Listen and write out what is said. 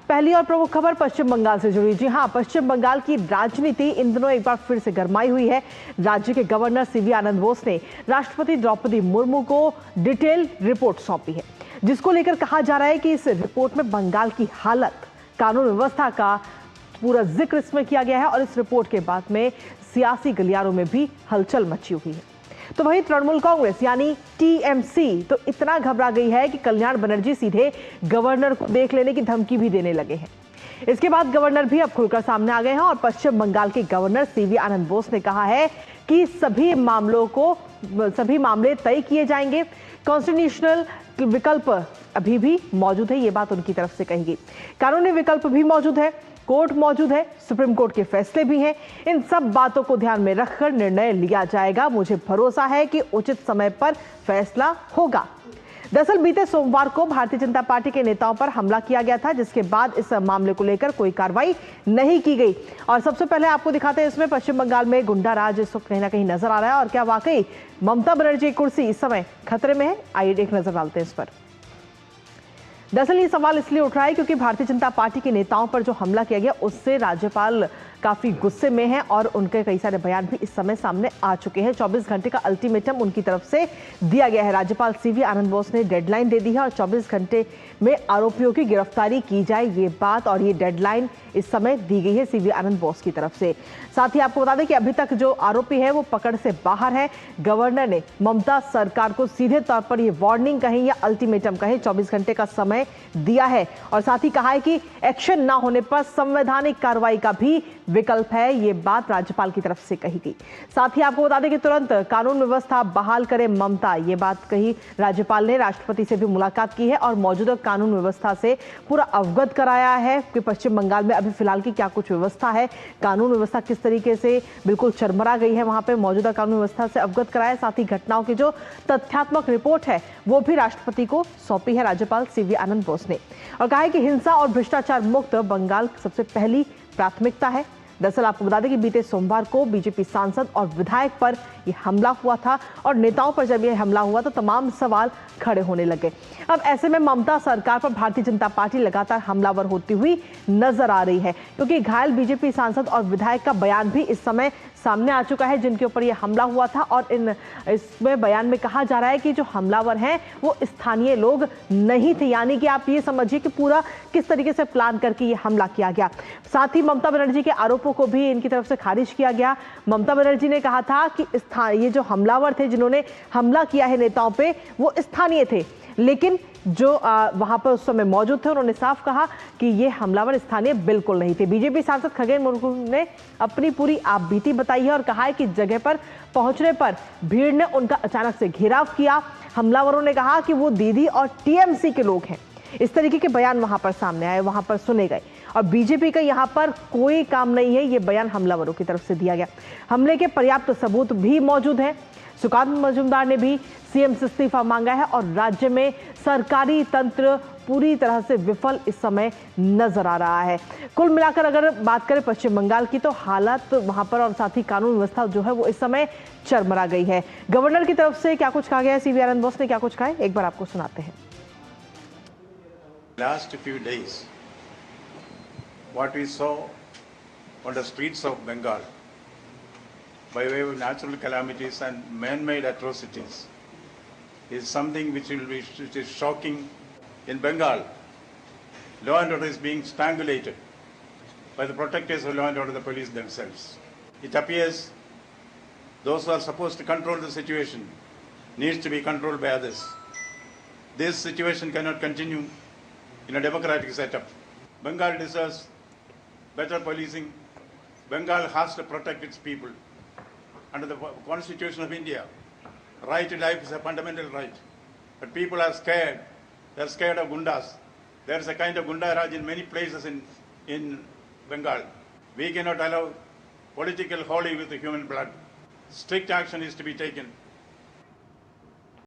पहली और प्रमुख खबर पश्चिम बंगाल से जुड़ी। जी हां, पश्चिम बंगाल की राजनीति इन दिनों एक बार फिर से गरमाई हुई है। राज्य के गवर्नर सीवी आनंद बोस ने राष्ट्रपति द्रौपदी मुर्मू को डिटेल रिपोर्ट सौंपी है, जिसको लेकर कहा जा रहा है कि इस रिपोर्ट में बंगाल की हालत, कानून व्यवस्था का पूरा जिक्र इसमें किया गया है और इस रिपोर्ट के बाद में सियासी गलियारों में भी हलचल मची हुई है। तो वहीं तृणमूल कांग्रेस यानी टीएमसी तो इतना घबरा गई है कि कल्याण बनर्जी सीधे गवर्नर को देख लेने की धमकी भी देने लगे हैं। इसके बाद गवर्नर भी अब खुलकर सामने आ गए हैं और पश्चिम बंगाल के गवर्नर सीवी आनंद बोस ने कहा है कि सभी मामले तय किए जाएंगे। कॉन्स्टिट्यूशनल विकल्प अभी भी मौजूद है, ये बात उनकी तरफ से कही गई। कानूनी विकल्प भी मौजूद है, कोर्ट मौजूद है, सुप्रीम कोर्ट के फैसले भी हैं। इन सब बातों को ध्यान में रखकर निर्णय लिया जाएगा। मुझे भरोसा है कि उचित समय पर फैसला होगा। दरअसल बीते सोमवार को भारतीय जनता पार्टी के नेताओं पर हमला किया गया था, जिसके बाद इस मामले को लेकर कोई कार्रवाई नहीं की गई। और सबसे पहले आपको दिखाते हैं इसमें पश्चिम बंगाल में गुंडा राज इस वक्त कहीं ना कहीं नजर आ रहा है और क्या वाकई ममता बनर्जी की कुर्सी इस समय खतरे में है? आइए एक नजर डालते हैं इस पर। दरअसल ये सवाल इसलिए उठ रहा है क्योंकि भारतीय जनता पार्टी के नेताओं पर जो हमला किया गया उससे राज्यपाल काफी गुस्से में हैं और उनके कई सारे बयान भी इस समय सामने आ चुके हैं। 24 घंटे का अल्टीमेटम उनकी तरफ से दिया गया है। राज्यपाल सीवी आनंद बोस ने डेडलाइन दे दी है और 24 घंटे में आरोपियों की गिरफ्तारी की जाए, ये बात और ये डेडलाइन इस समय दी गई है सीवी आनंद बोस की तरफ से। साथ ही आपको बता दें कि अभी तक जो आरोपी है वो पकड़ से बाहर है। गवर्नर ने ममता सरकार को सीधे तौर पर ये वार्निंग कहें या अल्टीमेटम कहें, 24 घंटे का समय दिया है और साथ ही कहा है कि एक्शन ना होने पर संवैधानिक कार्रवाई का भी विकल्प है। ये बात राज्यपाल की तरफ से कही गई। साथ ही आपको बता दें कि तुरंत कानून व्यवस्था बहाल करे ममता, ये बात कही राज्यपाल ने। राष्ट्रपति से भी मुलाकात की है और मौजूदा कानून व्यवस्था से पूरा अवगत कराया है कि पश्चिम बंगाल में अभी फिलहाल की क्या कुछ व्यवस्था है, कानून व्यवस्था किस तरीके से बिल्कुल चरमरा गई है, वहां पे मौजूदा कानून व्यवस्था से अवगत कराया। साथ ही घटनाओं की जो तथ्यात्मक रिपोर्ट है वो भी राष्ट्रपति को सौंपी है राज्यपाल सीवी आनंद बोस ने और कहा है कि हिंसा और भ्रष्टाचार मुक्त बंगाल सबसे पहली प्राथमिकता है। दरअसल आपको बता दें कि बीते सोमवार को बीजेपी सांसद और विधायक पर यह हमला हुआ था और नेताओं पर जब यह हमला हुआ तो तमाम सवाल खड़े होने लगे। अब ऐसे में ममता सरकार पर भारतीय जनता पार्टी लगातार हमलावर होती हुई नजर आ रही है, क्योंकि घायल बीजेपी सांसद और विधायक का बयान भी इस समय सामने आ चुका है जिनके ऊपर यह हमला हुआ था और इसमें बयान में कहा जा रहा है कि जो हमलावर हैं वो स्थानीय लोग नहीं थे, यानी कि आप ये समझिए कि पूरा किस तरीके से प्लान करके ये हमला किया गया। साथ ही ममता बनर्जी के आरोपों को भी इनकी तरफ से खारिज किया गया। ममता बनर्जी ने कहा था कि ये जो हमलावर थे जिन्होंने हमला किया है नेताओं पे वो स्थानीय थे, लेकिन जो वहां पर उस समय मौजूद थे उन्होंने साफ कहा कि ये हमलावर स्थानीय बिल्कुल नहीं थे। बीजेपी सांसद खगेन मुर्मू ने अपनी पूरी आपबीती बताई है और कहा है कि जगह पर पहुंचने पर भीड़ ने उनका अचानक से घेराव किया। हमलावरों ने कहा कि वो दीदी और टीएमसी के लोग हैं। इस तरीके के बयान वहां पर सामने आए, वहां पर सुने गए और बीजेपी का यहां पर कोई काम नहीं है, ये बयान हमलावरों की तरफ से दिया गया। हमले के पर्याप्त सबूत भी मौजूद हैं। सुकांत मजूमदार ने भी सीएम से इस्तीफा मांगा है और राज्य में सरकारी तंत्र पूरी तरह से विफल इस समय नजर आ रहा है। कुल मिलाकर अगर बात करें पश्चिम बंगाल की तो हालात वहां पर और साथ ही कानून व्यवस्था जो है वो इस समय चरमरा गई है। गवर्नर की तरफ से क्या कुछ कहा गया है, सीवी आनंद बोस ने क्या कुछ कहा है, एक बार आपको सुनाते हैं। Last few days, what we saw on the streets of Bengal by way of natural calamities and man-made atrocities is something which is shocking. In Bengal, law and order is being strangulated by the protectors of law and order, the police themselves. It appears those who are supposed to control the situation needs to be controlled by others. This situation cannot continue in a democratic setup. Bengal deserves better policing. Bengal has to protect its people. Under the Constitution of India, right to life is a fundamental right. But people are scared. They are scared of gundas. There is a kind of gunda raj in many places in Bengal. We cannot allow political holy with the human blood. Strict action is to be taken.